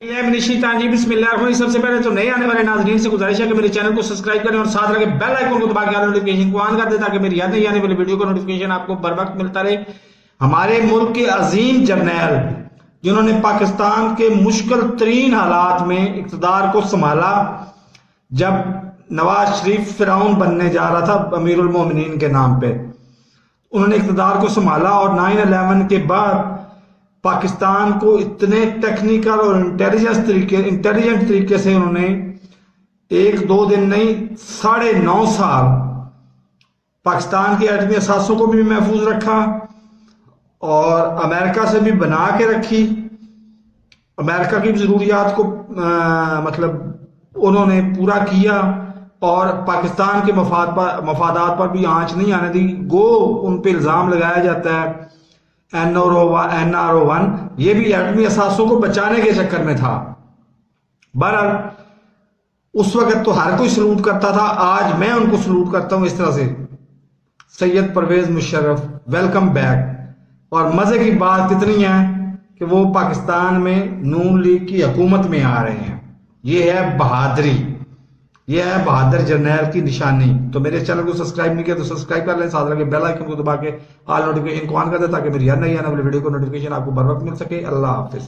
सबसे पहले तो नए आने वाले नाज़रीन से गुजारिश है कि मेरे चैनल को सब्सक्राइब करें और साथ लगे बेल आइकन को दबा के नोटिफिकेशन को ऑन कर दें ताकि मेरी याद नहीं आने वाली वीडियो का नोटिफिकेशन आपको बर वक्त मिलता रहे। हमारे मुल्क के अजीम जर्नैल जिन्होंने पाकिस्तान के मुश्किल तरीन हालात में इक़्तिदार को संभाला, जब नवाज शरीफ फिरौन बनने जा रहा था अमीरुल मोमिनीन के नाम पे, उन्होंने इक़्तिदार को संभाला और 9/11 के बाद पाकिस्तान को इतने टेक्निकल और इंटेलिजेंट तरीके से उन्होंने 1-2 दिन नहीं 9.5 साल पाकिस्तान की एटमी असासों को भी महफूज रखा और अमेरिका से भी बना के रखी। अमेरिका की ज़रूरियात को मतलब उन्होंने पूरा किया और पाकिस्तान के मफादात पर भी आंच नहीं आने दी। गो उन पे इल्ज़ाम लगाया जाता है NRO1 ये भी एटमी असासों को बचाने के चक्कर में था। बहरहाल उस वक्त तो हर कोई सलूट करता था, आज मैं उनको सलूट करता हूं इस तरह से। Syed Pervez Musharraf welcome back. और मजे की बात कितनी है कि वो पाकिस्तान में नून लीग की हुकूमत में आ रहे हैं। ये है बहादुरी, ये है बहादुर जर्नैल की निशानी। तो मेरे चैनल को सब्सक्राइब नहीं किया तो सब्सक्राइब कर लें, साथ लगे बेल आइकन को दबा के ऑल नोटिफिकेशन को ऑन कर दें ताकि मेरी हर नई आने वाली वीडियो को नोटिफिकेशन आपको बर वक्त मिल सके। अल्लाह हाफिज।